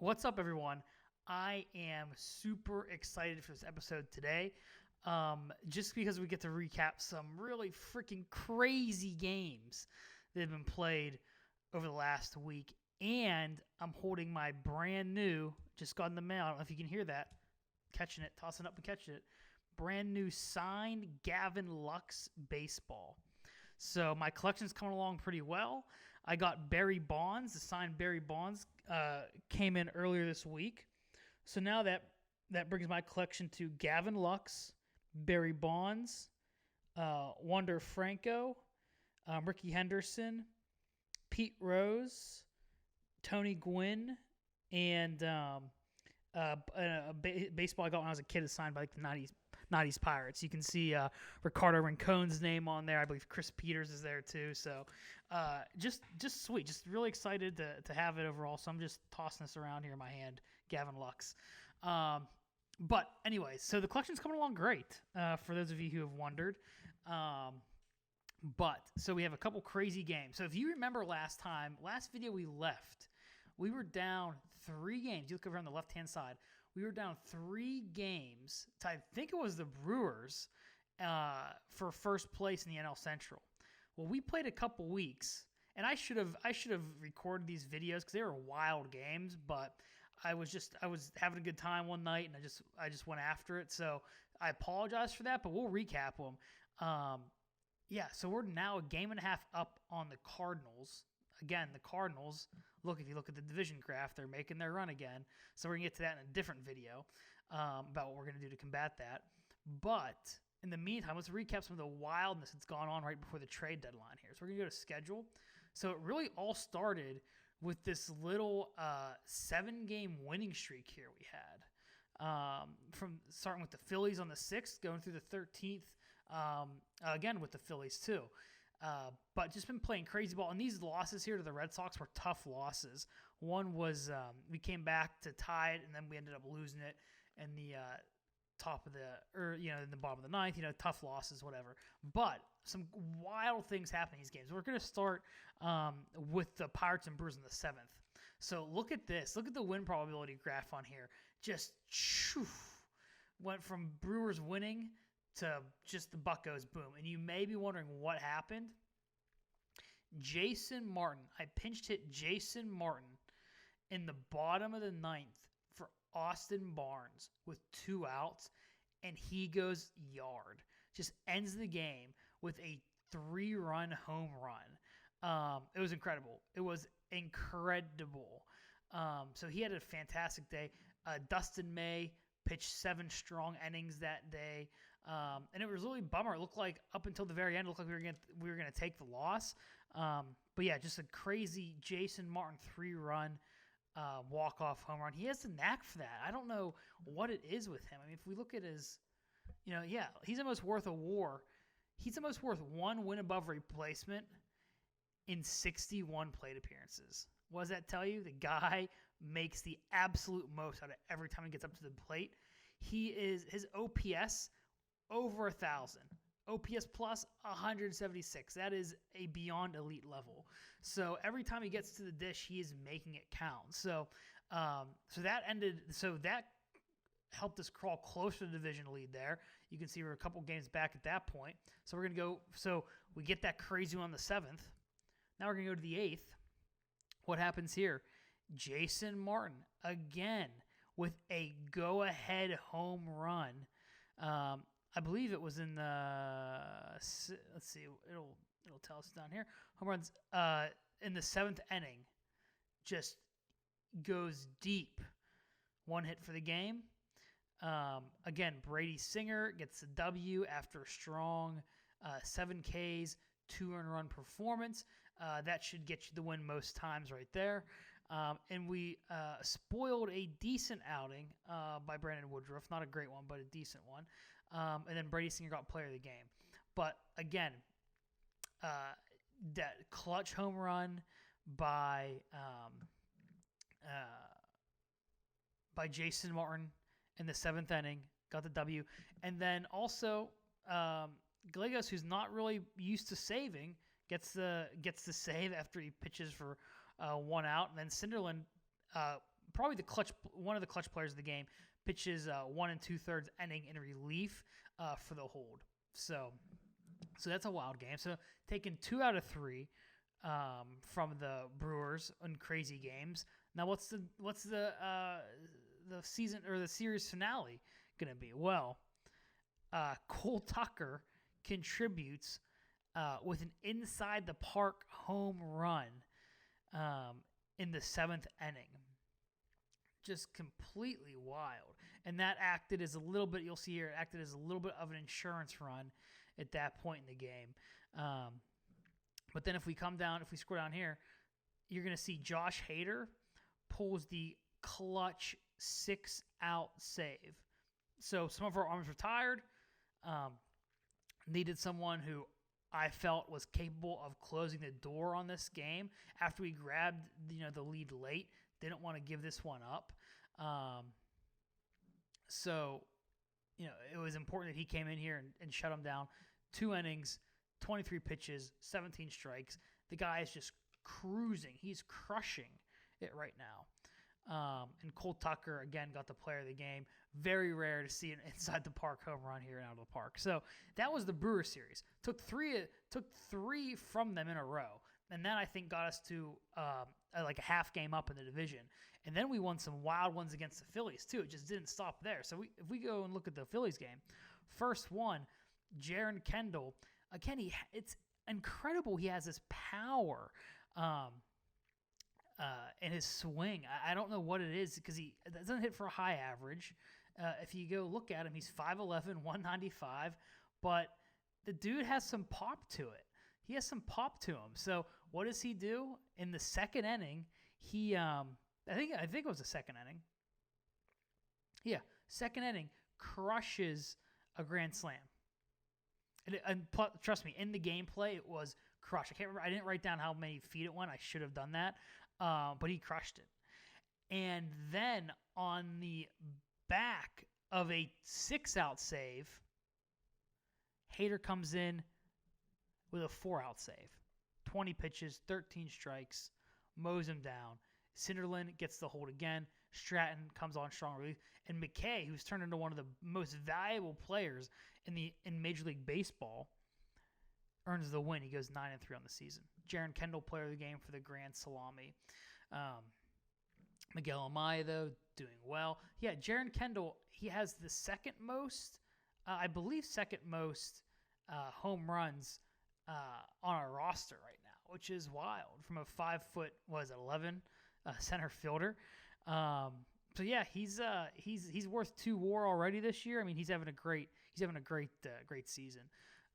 What's up, everyone? I am super excited for this episode today. Just because we get to recap some really freaking crazy games that have been played over the last week. And I'm holding my brand new, just got in the mail. I don't know if you can hear that. Catching it, tossing up and catching it. Brand new signed Gavin Lux baseball. So my collection's coming along pretty well. I got Barry Bonds. The signed Barry Bonds came in earlier this week. So now that brings my collection to Gavin Lux, Barry Bonds, Wander Franco, Ricky Henderson, Pete Rose, Tony Gwynn, and baseball I got when I was a kid is signed by like the 90s Pirates. You can see Ricardo Rincon's name on there. I believe Chris Peters is there too. So just sweet. Just really excited to have it overall. So I'm just tossing this around here in my hand, Gavin Lux. But anyway, so the collection's coming along great for those of you who have wondered. So we have a couple crazy games. So if you remember last video we left, we were down 3 games. You look over on the left-hand side. We were down 3 games to, I think it was the Brewers, for first place in the NL Central. Well, we played a couple weeks, and I should have recorded these videos because they were wild games. But I was having a good time one night, and I just went after it. So I apologize for that, but we'll recap them. So we're now a game and a half up on the Cardinals. Again, the Cardinals. If you look at the division graph, they're making their run again. So we're going to get to that in a different video about what we're going to do to combat that. But in the meantime, let's recap some of the wildness that's gone on right before the trade deadline here. So we're going to go to schedule. So it really all started with this little 7-game winning streak here we had. From starting with the Phillies on the 6th, going through the 13th, again with the Phillies too. But just been playing crazy ball. And these losses here to the Red Sox were tough losses. One was we came back to tie it, and then we ended up losing it in the in the bottom of the 9th. Tough losses, whatever. But some wild things happen in these games. We're going to start with the Pirates and Brewers in the 7th. So look at this. Look at the win probability graph on here. Just went from Brewers winning to just the buck goes boom. And you may be wondering what happened. Jason Martin. I pinch hit Jason Martin in the bottom of the 9th for Austin Barnes with 2 outs, and he goes yard. Just ends the game with a 3-run home run. It was incredible. It was incredible. So he had a fantastic day. Dustin May pitched 7 strong innings that day. And it was really a bummer. It looked like up until the very end, it looked like we were gonna take the loss. But yeah, just a crazy Jason Martin 3-run walk-off home run. He has the knack for that. I don't know what it is with him. I mean, if we look at his, he's almost worth a WAR. He's almost worth 1 win above replacement in 61 plate appearances. What does that tell you? The guy makes the absolute most out of every time he gets up to the plate. His OPS over 1,000. OPS plus 176. That is a beyond elite level. So every time he gets to the dish, he is making it count. So that helped us crawl closer to the division lead there. You can see we're a couple games back at that point. So we're going to go. So we get that crazy one on the 7th. Now we're going to go to the 8th. What happens here? Jason Martin again with a go-ahead home run. I believe it was in the, let's see, it'll tell us down here. Home runs in the 7th inning, just goes deep. 1 hit for the game. Again, Brady Singer gets the W after a strong 7 Ks, 2 earned run performance. That should get you the win most times right there. And we spoiled a decent outing by Brandon Woodruff. Not a great one, but a decent one. And then Brady Singer got player of the game. But again, that clutch home run by Jason Martin in the 7th inning got the W. And then also Gallegos, who's not really used to saving, gets the save after he pitches for 1 out. And then Cinderland probably one of the clutch players of the game, pitches 1 2/3 inning in relief for the hold. So that's a wild game. So taking 2 out of 3 from the Brewers in crazy games. Now what's the season or the series finale gonna be? Well, Cole Tucker contributes with an inside the park home run in the 7th inning. Just completely wild. And that acted as a little bit, you'll see here, it acted as a little bit of an insurance run at that point in the game. But then if we scroll down here, you're going to see Josh Hader pulls the clutch 6-out save. So some of our arms were tired. Needed someone who I felt was capable of closing the door on this game after we grabbed the lead late. Didn't want to give this one up. So it was important that he came in here and shut him down. 2 innings, 23 pitches, 17 strikes. The guy is just cruising. He's crushing it right now. And Cole Tucker, again, got the player of the game. Very rare to see an inside the park home run here and out of the park. So that was the Brewers series. Took three from them in a row. And that, I think, got us to like a half game up in the division. And then we won some wild ones against the Phillies, too. It just didn't stop there. So if we go and look at the Phillies game, first one, Jaron Kendall. Again, it's incredible. He has this power in his swing. I don't know what it is because he doesn't hit for a high average. If you go look at him, he's 5'11", 195. But the dude has some pop to it. He has some pop to him. So what does he do in the 2nd inning? He I think it was the 2nd inning. Yeah, 2nd inning, crushes a grand slam. And trust me, in the gameplay it was crushed. I can't remember. I didn't write down how many feet it went. I should have done that. But he crushed it. And then on the back of a 6-out save, Hader comes in with a 4-out save. 20 pitches, 13 strikes, mows him down. Cinderland gets the hold again. Stratton comes on strong relief. And McKay, who's turned into one of the most valuable players in Major League Baseball, earns the win. He goes 9-3 on the season. Jaron Kendall, player of the game for the grand salami. Miguel Amaya, though, doing well. Yeah, Jaron Kendall, he has the second most home runs on our roster right now, which is wild. From a 5'11" center fielder. So yeah, he's worth 2 WAR already this year. I mean, he's having a great season.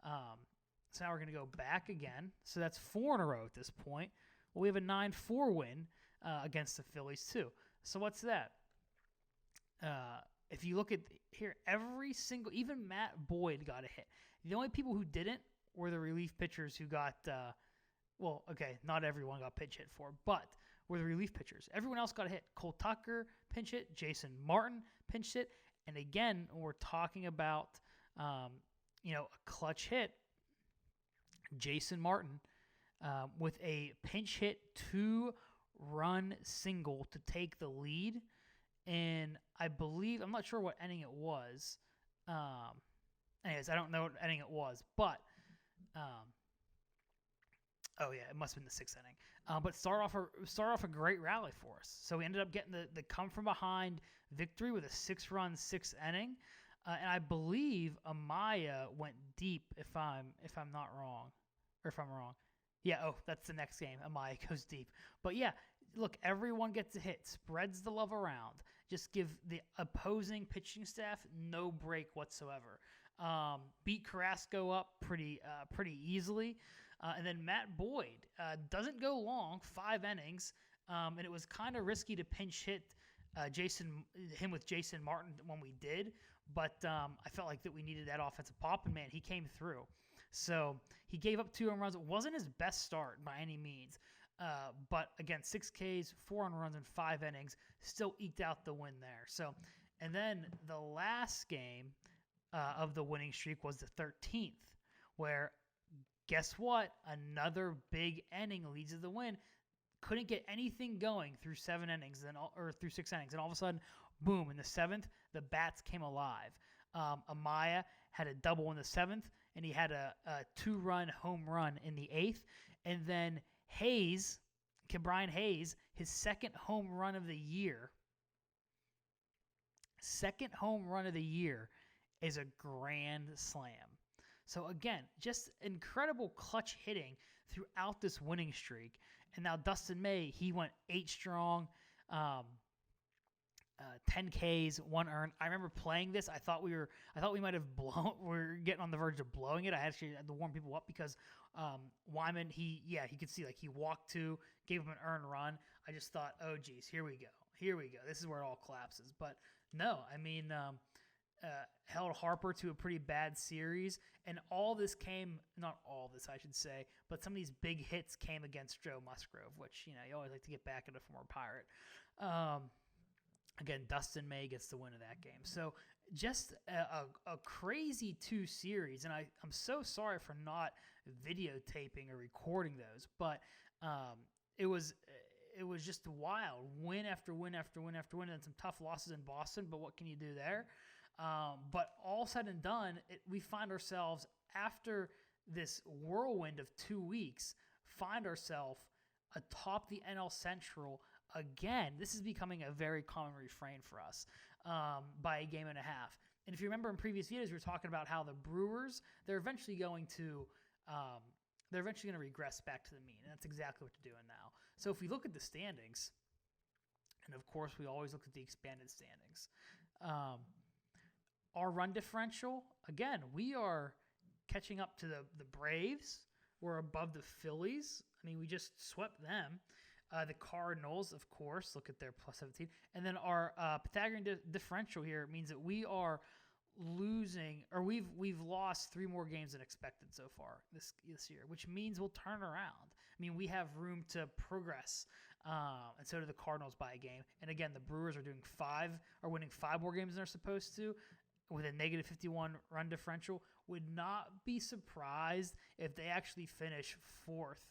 So now we're gonna go back again. So that's 4 in a row at this point. Well, we have a 9-4 win against the Phillies too. So what's that? If you look at here, even Matt Boyd got a hit. The only people who didn't were the relief pitchers who got. Not everyone got pinch hit for, but were the relief pitchers. Everyone else got a hit. Cole Tucker pinch hit, Jason Martin pinch hit, and again, we're talking about a clutch hit. Jason Martin with a pinch hit 2-run single to take the lead, and I'm not sure what inning it was. Anyways, I don't know what inning it was, but it must have been the 6th inning. But start off a great rally for us. So we ended up getting the come from behind victory with a 6-run 6th inning, and I believe Amaya went deep. If I'm not wrong, or if I'm wrong, yeah. Oh, that's the next game. Amaya goes deep. But yeah, look, everyone gets a hit, spreads the love around. Just give the opposing pitching staff no break whatsoever. Beat Carrasco up pretty easily. And then Matt Boyd doesn't go long, 5 innings, and it was kind of risky to pinch hit him with Jason Martin when we did, but I felt like that we needed that offensive pop, and man, he came through. So he gave up 2 home runs. It wasn't his best start by any means, but again, 6 Ks, 4 home runs in 5 innings, still eked out the win there. So, and then the last game of the winning streak was the 13th, where guess what? Another big inning leads to the win. couldn't get anything going through 7 innings, or through 6 innings, and all of a sudden, boom! In the 7th, the bats came alive. Amaya had a double in the 7th, and he had a 2-run home run in the 8th, and then Brian Hayes, his second home run of the year. Second home run of the year is a grand slam. So again, just incredible clutch hitting throughout this winning streak. And now Dustin May, he went 8 strong, 10 Ks, 1 earned. I remember playing this. I thought we might have blown. We're getting on the verge of blowing it. I actually had to warm people up because Wyman, he could see, like, he walked 2, gave him an earned run. I just thought, oh geez, here we go. This is where it all collapses. But no, I mean, held Harper to a pretty bad series, and not all this I should say, but some of these big hits came against Joe Musgrove, which, you always like to get back at a former Pirate. Again, Dustin May gets the win of that game. So just a crazy 2 series, and I'm so sorry for not videotaping or recording those, but it was just wild. Win after win after win after win, and some tough losses in Boston, but what can you do there? But all said and done, we find ourselves, after this whirlwind of 2 weeks, find ourselves atop the NL Central again. This is becoming a very common refrain for us, by a game and a half. And if you remember in previous videos, we were talking about how the Brewers, they're eventually going to regress back to the mean, and that's exactly what they're doing now. So if we look at the standings, and of course we always look at the expanded standings, our run differential, again, we are catching up to the Braves. We're above the Phillies. I mean, we just swept them. The Cardinals, of course, look at their plus 17. And then our Pythagorean differential here means that we are losing, or we've lost 3 more games than expected so far this year, which means we'll turn around. I mean, we have room to progress, and so do the Cardinals by a game. And again, the Brewers are winning 5 more games than they're supposed to, with a negative 51 run differential. Would not be surprised if they actually finish 4th.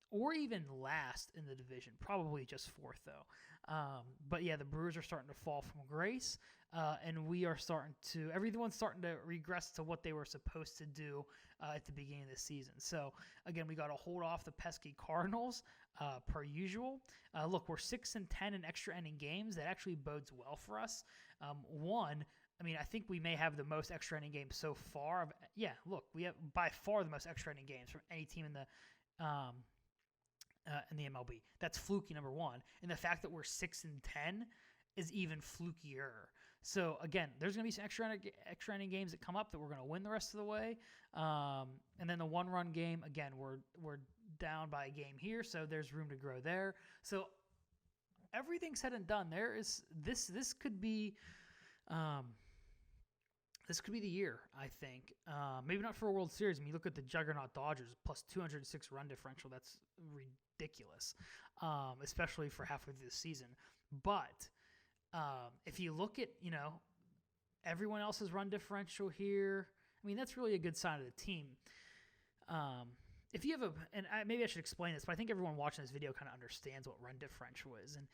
Or even last in the division. Probably just 4th, though. But yeah, the Brewers are starting to fall from grace, and everyone's starting to regress to what they were supposed to do at the beginning of the season. So again, we got to hold off the pesky Cardinals per usual. Look, we're 6-10 in extra inning games. That actually bodes well for us. I think we may have the most extra inning games so far. We have by far the most extra inning games from any team in the MLB. That's fluky, number 1. And the fact that we're 6-10 is even flukier. So again, there's going to be some extra inning games that come up that we're going to win the rest of the way. And then the 1-run game, again, we're down by a game here, so there's room to grow there. So everything said and done, this could be the year, I think. Maybe not for a World Series. I mean, you look at the juggernaut Dodgers, plus 206 run differential. That's ridiculous, especially for halfway through the season. But if you look at, everyone else's run differential here, I mean, that's really a good sign of the team. If you have maybe I should explain this, but I think everyone watching this video kind of understands what run differential is. And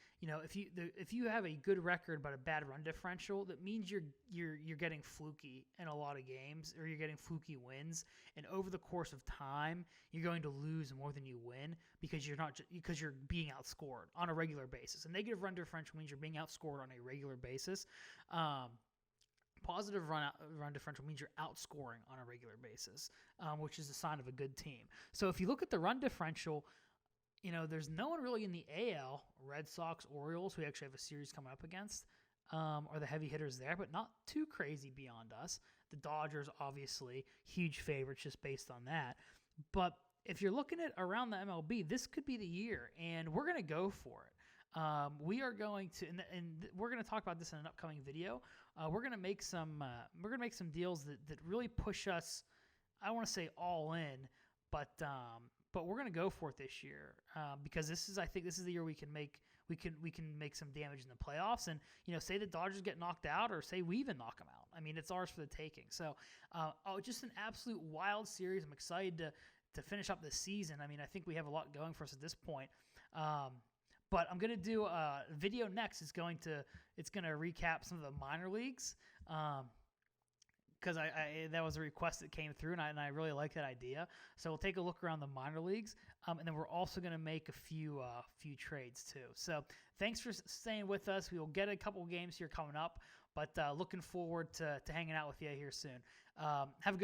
if you have a good record but a bad run differential, that means you're getting fluky in a lot of games, or you're getting fluky wins. And over the course of time, you're going to lose more than you win because you're being outscored on a regular basis. A negative run differential means you're being outscored on a regular basis. Positive run differential means you're outscoring on a regular basis, which is a sign of a good team. So if you look at the run differential, there's no one really in the AL, Red Sox, Orioles, who we actually have a series coming up against, are the heavy hitters there, but not too crazy beyond us. The Dodgers, obviously, huge favorites just based on that. But if you're looking at around the MLB, this could be the year, and we're going to go for it. We are going to, and we're going to talk about this in an upcoming video. We're going to make some deals that really push us. I don't want to say all in, but we're going to go for it this year because I think this is the year we can make some damage in the playoffs. And say the Dodgers get knocked out, or say we even knock them out. I mean, it's ours for the taking. So just an absolute wild series. I'm excited to finish up this season. I mean, I think we have a lot going for us at this point. But I'm gonna do a video next. It's gonna recap some of the minor leagues. Because that was a request that came through, and I really like that idea. So we'll take a look around the minor leagues, and then we're also going to make a few trades too. So thanks for staying with us. We will get a couple games here coming up, but looking forward to hanging out with you here soon. Have a good